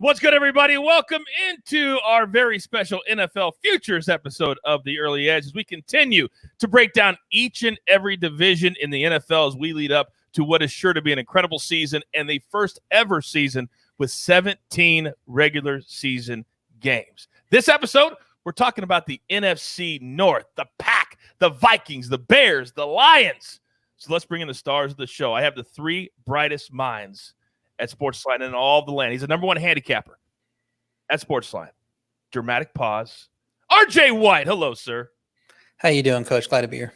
What's good, everybody? Welcome into our very special NFL Futures episode of The Early Edge as we continue to break down each and every division in the NFL as we lead up to what is sure to be an incredible season and the first ever season with 17 regular season games. This episode, we're talking about the NFC North, the Pack, the Vikings, the Bears, the Lions. So let's bring in the stars of the show. I have the three brightest minds at SportsLine and all of the land. He's the number one handicapper at SportsLine. Dramatic pause. RJ White. Hello, sir. How you doing, Coach? Glad to be here.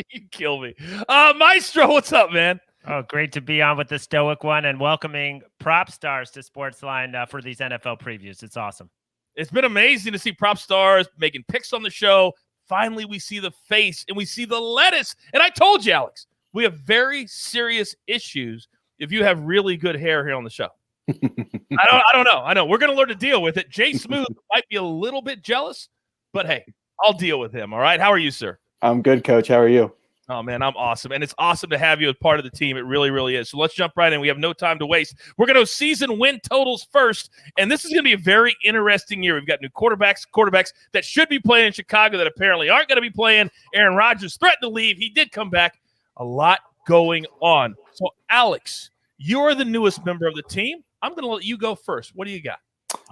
You kill me. Maestro, what's up, man? Oh, great to be on with the Stoic one and welcoming prop stars to SportsLine for these NFL previews. It's awesome. It's been amazing to see prop stars making picks on the show. Finally, we see the face and we see the lettuce. And I told you, Alex, we have very serious issues if you have really good hair here on the show. I don't know. I know. We're going to learn to deal with it. Jay Smooth might be a little bit jealous, but hey, I'll deal with him. All right. How are you, sir? I'm good, Coach. How are you? Oh, man, I'm awesome. And it's awesome to have you as part of the team. It really, really is. So let's jump right in. We have no time to waste. We're going to season win totals first. And this is going to be a very interesting year. We've got new quarterbacks that should be playing in Chicago that apparently aren't going to be playing. Aaron Rodgers threatened to leave. He did come back. A lot going on. So, Alex, you're the newest member of the team. I'm going to let you go first. What do you got?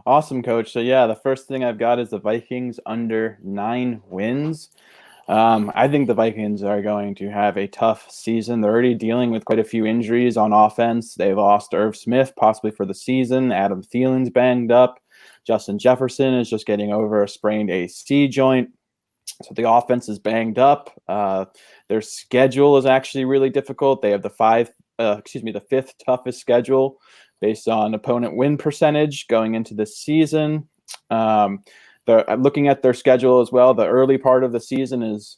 Awesome, Coach. So, yeah, the first thing I've got is the Vikings under 9 wins. I think the Vikings are going to have a tough season. They're already dealing with quite a few injuries on offense. They lost Irv Smith possibly for the season. Adam Thielen's banged up. Justin Jefferson is just getting over a sprained AC joint. So the offense is banged up. Their schedule is actually really difficult. They have the fifth toughest schedule based on opponent win percentage going into this season. They're looking at their schedule as well. The early part of the season is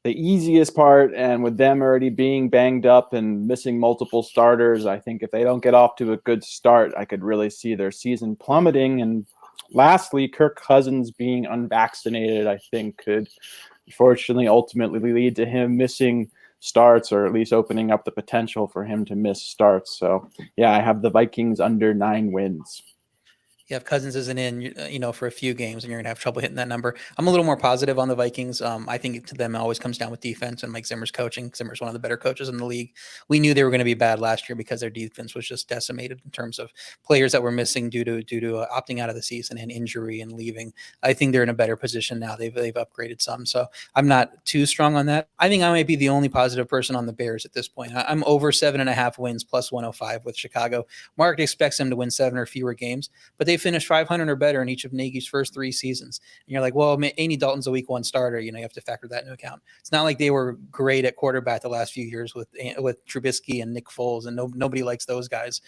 the easiest part, and with them already being banged up and missing multiple starters, I think if they don't get off to a good start, I could really see their season plummeting. And lastly, Kirk Cousins being unvaccinated, I think could unfortunately ultimately lead to him missing starts, or at least opening up the potential for him to miss starts. So, yeah, I have the Vikings under 9 wins. Yeah, if Cousins isn't in, for a few games, and you're going to have trouble hitting that number. I'm a little more positive on the Vikings. I think to them it always comes down with defense and Mike Zimmer's coaching. Zimmer's one of the better coaches in the league. We knew they were going to be bad last year because their defense was just decimated in terms of players that were missing due to opting out of the season and injury and leaving. I think they're in a better position now. They've upgraded some, so I'm not too strong on that. I think I might be the only positive person on the Bears at this point. I'm over 7.5 wins plus 105 with Chicago. Market expects them to win 7 or fewer games, but they finished 500 or better in each of Nagy's first 3 seasons. And you're like, well, Andy Dalton's a week 1 starter. You have to factor that into account. It's not like they were great at quarterback the last few years with Trubisky and Nick Foles, and nobody likes those guys.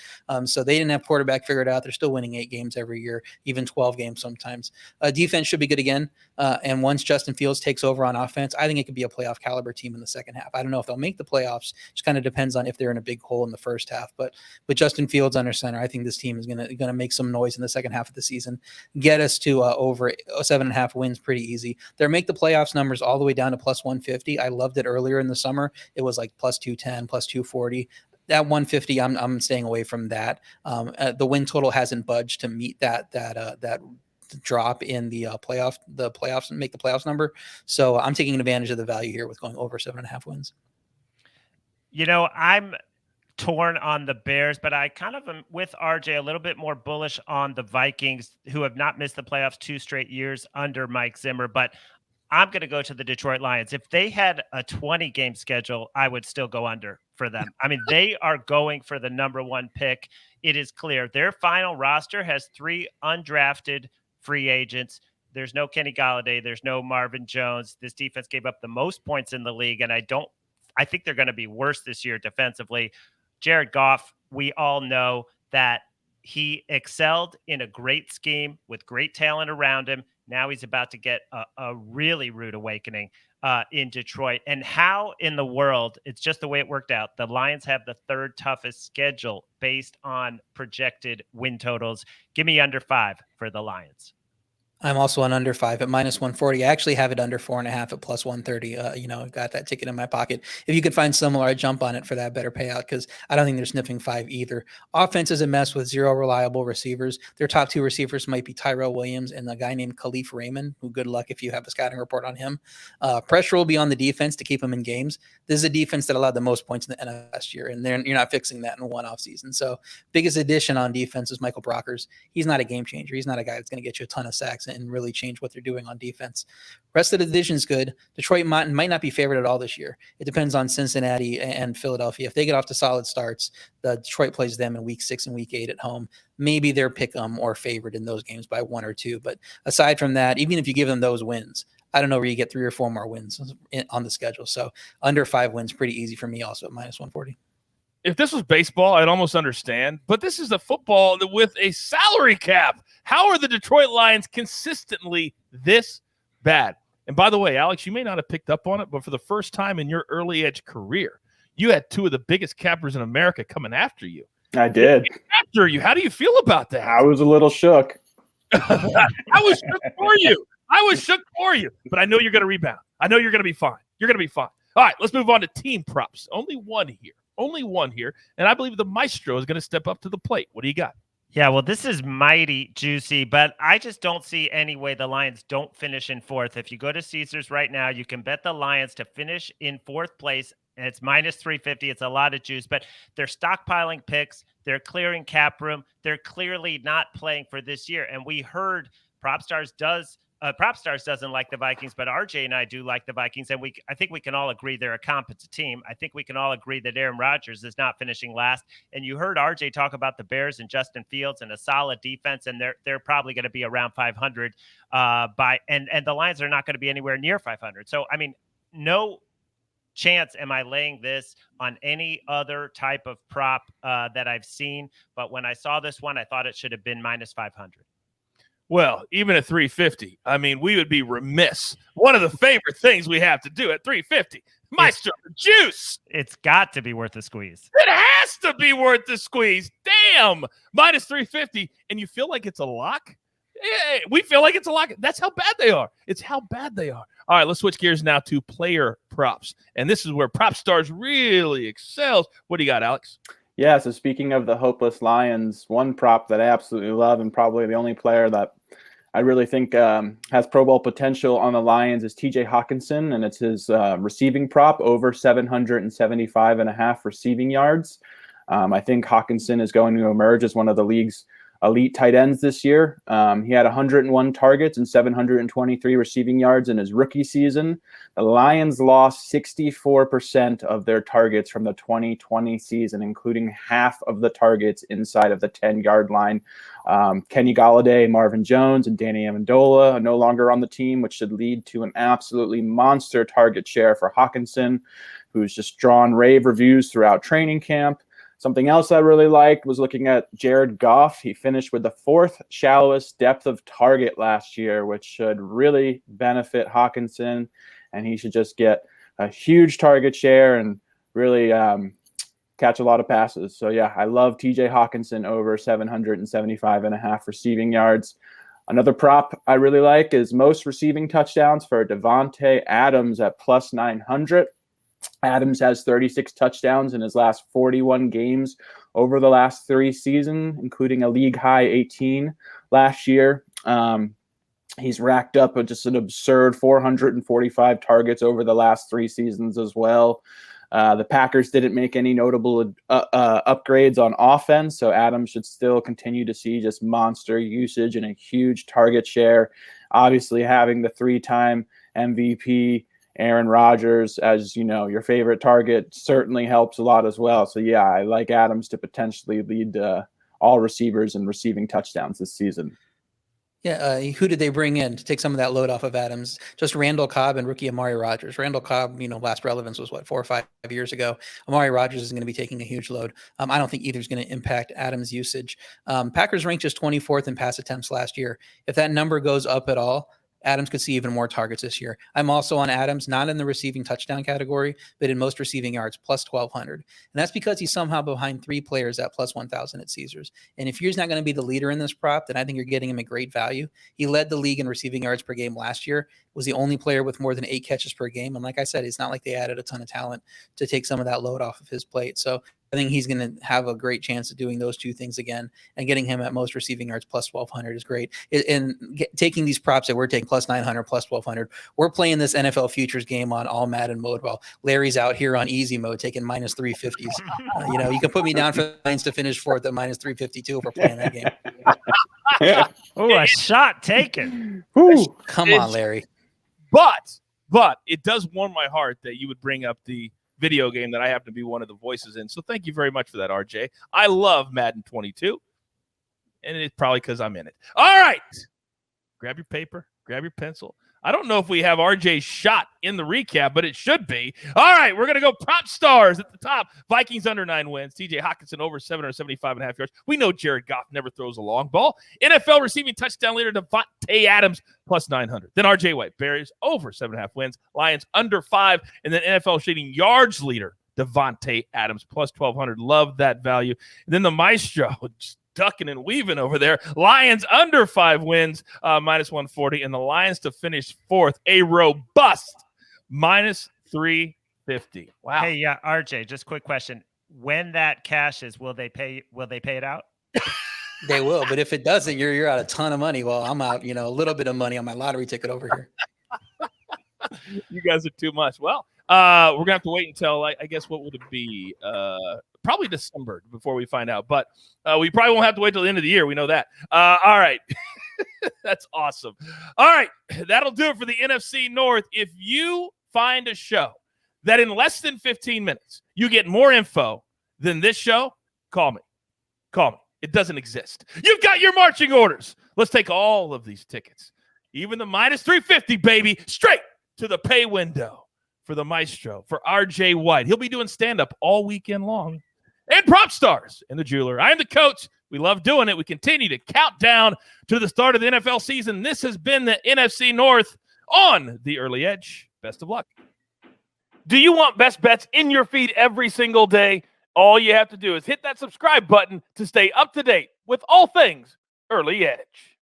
So they didn't have quarterback figured out. They're still winning 8 games every year, even 12 games sometimes. Defense should be good again. And once Justin Fields takes over on offense, I think it could be a playoff caliber team in the second half. I don't know if they'll make the playoffs. Just kind of depends on if they're in a big hole in the first half. But with Justin Fields under center, I think this team is going to make some noise in the second half of the season, get us to over 7.5 wins pretty easy. Their make the playoffs numbers all the way down to plus 150. I loved it earlier in the summer. It was like plus 210, plus 240. That 150, I'm staying away from that. The win total hasn't budged to meet that drop in the playoffs and make the playoffs number. So I'm taking advantage of the value here with going over 7.5 wins. I'm torn on the Bears, but I kind of am with RJ a little bit more bullish on the Vikings, who have not missed the playoffs 2 straight years under Mike Zimmer. But I'm going to go to the Detroit Lions. If they had a 20-game schedule, I would still go under for them. I mean, they are going for the number 1 pick. It is clear. Their final roster has 3 undrafted free agents. There's no Kenny Golladay. There's no Marvin Jones. This defense gave up the most points in the league, and I think they're going to be worse this year defensively. Jared Goff, we all know that he excelled in a great scheme with great talent around him. Now he's about to get a really rude awakening in Detroit. And how in the world, it's just the way it worked out. The Lions have the 3rd toughest schedule based on projected win totals. Give me under 5 for the Lions. I'm also on under 5 at -140. I actually have it under 4.5 at +130. Got that ticket in my pocket. If you could find similar, I'd jump on it for that better payout because I don't think they're sniffing 5 either. Offense is a mess with 0 reliable receivers. Their top 2 receivers might be Tyrell Williams and a guy named Khalif Raymond, who good luck if you have a scouting report on him. Pressure will be on the defense to keep them in games. This is a defense that allowed the most points in the NFL last year, and you're not fixing that in one offseason. So biggest addition on defense is Michael Brockers. He's not a game changer. He's not a guy that's going to get you a ton of sacks and really change what they're doing on defense. Rest of the division is good. Detroit might not be favored at all this year. It depends on Cincinnati and Philadelphia. If they get off to solid starts, Detroit plays them in week 6 and week 8 at home. Maybe they're pick 'em or favored in those games by 1 or 2. But aside from that, even if you give them those wins, I don't know where you get 3 or 4 more wins on the schedule. So under 5 wins, pretty easy for me also at -140. If this was baseball, I'd almost understand, but this is a football with a salary cap. How are the Detroit Lions consistently this bad? And by the way, Alex, you may not have picked up on it, but for the first time in your early edge career, you had 2 of the biggest cappers in America coming after you. I did. After you. How do you feel about that? I was a little shook. I was shook for you. I was shook for you, but I know you're going to rebound. I know you're going to be fine. You're going to be fine. All right, let's move on to team props. Only one here. And I believe the maestro is going to step up to the plate. What do you got? Yeah, well, this is mighty juicy, but I just don't see any way the Lions don't finish in 4th. If you go to Caesars right now, you can bet the Lions to finish in 4th place, and it's -350. It's a lot of juice, but they're stockpiling picks. They're clearing cap room. They're clearly not playing for this year. And we heard PropStars doesn't like the Vikings, but RJ and I do like the Vikings, and I think we can all agree they're a competent team. I think we can all agree that Aaron Rodgers is not finishing last. And you heard RJ talk about the Bears and Justin Fields and a solid defense, and they're probably going to be around 500 and the Lions are not going to be anywhere near 500. So I mean, no chance am I laying this on any other type of prop that I've seen. But when I saw this one, I thought it should have been -500. Well, even at 350, I mean, we would be remiss. One of the favorite things we have to do at 350, Maestro juice. It's got to be worth a squeeze. It has to be worth the squeeze. Damn, -350, and you feel like it's a lock? Yeah, we feel like it's a lock. That's how bad they are. It's how bad they are. All right, let's switch gears now to player props, and this is where PropStars really excels. What do you got, Alex? Yeah, so speaking of the hopeless Lions, one prop that I absolutely love and probably the only player that I really think has Pro Bowl potential on the Lions is TJ Hawkinson, and it's his receiving prop over 775.5 receiving yards. I think Hawkinson is going to emerge as one of the league's elite tight ends this year. He had 101 targets and 723 receiving yards in his rookie season. The Lions lost 64% of their targets from the 2020 season, including half of the targets inside of the 10-yard line. Kenny Golladay, Marvin Jones, and Danny Amendola are no longer on the team, which should lead to an absolutely monster target share for Hawkinson, who's just drawn rave reviews throughout training camp. Something else I really liked was looking at Jared Goff. He finished with the 4th shallowest depth of target last year, which should really benefit Hawkinson, and he should just get a huge target share and really catch a lot of passes. So, yeah, I love TJ Hawkinson over 775.5 receiving yards. Another prop I really like is most receiving touchdowns for Devontae Adams at +900. Adams has 36 touchdowns in his last 41 games over the last 3 seasons, including a league high 18 last year. He's racked up just an absurd 445 targets over the last 3 seasons as well. The Packers didn't make any notable upgrades on offense, so Adams should still continue to see just monster usage and a huge target share. Obviously, having the 3-time MVP Aaron Rodgers as, your favorite target certainly helps a lot as well. So, yeah, I like Adams to potentially lead all receivers in receiving touchdowns this season. Yeah, who did they bring in to take some of that load off of Adams? Just Randall Cobb and rookie Amari Rodgers. Randall Cobb, last relevance was 4 or 5 years ago. Amari Rodgers is going to be taking a huge load. I don't think either is going to impact Adams' usage. Packers ranked just 24th in pass attempts last year. If that number goes up at all, Adams could see even more targets this year. I'm also on Adams, not in the receiving touchdown category, but in most receiving yards, plus 1,200. And that's because he's somehow behind 3 players at plus 1,000 at Caesars. And if he's not going to be the leader in this prop, then I think you're getting him at great value. He led the league in receiving yards per game last year, was the only player with more than 8 catches per game. And like I said, it's not like they added a ton of talent to take some of that load off of his plate. So I think he's going to have a great chance of doing those two things again, and getting him at most receiving yards plus 1,200 is great. And taking these props that we're taking plus 900, plus 1,200, we're playing this NFL futures game on all Madden mode while Larry's out here on easy mode taking minus 350s. You can put me down for the Lions to finish fourth at minus 352 if we're playing that game. Oh, a shot taken. Come on, Larry. But it does warm my heart that you would bring up the video game that I happen to be one of the voices in. So thank you very much for that, RJ. I love Madden 22, and it's probably because I'm in it. All right. Grab your paper, grab your pencil. I don't know if we have RJ's shot in the recap, but it should be. All right, we're going to go prop stars at the top. Vikings under 9 wins. TJ Hockenson over 775.5 yards. We know Jared Goff never throws a long ball. NFL receiving touchdown leader Devontae Adams plus 900. Then RJ White, Bears over 7.5 wins. Lions under 5. And then NFL shading yards leader Devontae Adams plus 1,200. Love that value. And then the Maestro, just ducking and weaving over there. Lions under 5 wins, minus 140, and the Lions to finish fourth, a robust minus 350. Wow. Hey, yeah, RJ, just quick question. When that cashes, will they pay it out? They will, but if it doesn't, you're out a ton of money. Well, I'm out, a little bit of money on my lottery ticket over here. You guys are too much. Well, we're gonna have to wait until I guess what would it be? Probably December before we find out. But we probably won't have to wait till the end of the year. We know that. All right. That's awesome. All right. That'll do it for the NFC North. If you find a show that in less than 15 minutes you get more info than this show, call me. Call me. It doesn't exist. You've got your marching orders. Let's take all of these tickets, even the minus 350, baby, straight to the pay window for the Maestro, for RJ White. He'll be doing stand-up all weekend long. And prop stars and the jeweler. I am the coach. We love doing it. We continue to count down to the start of the NFL season. This has been the NFC North on the Early Edge. Best of luck. Do you want best bets in your feed every single day? All you have to do is hit that subscribe button to stay up to date with all things Early Edge.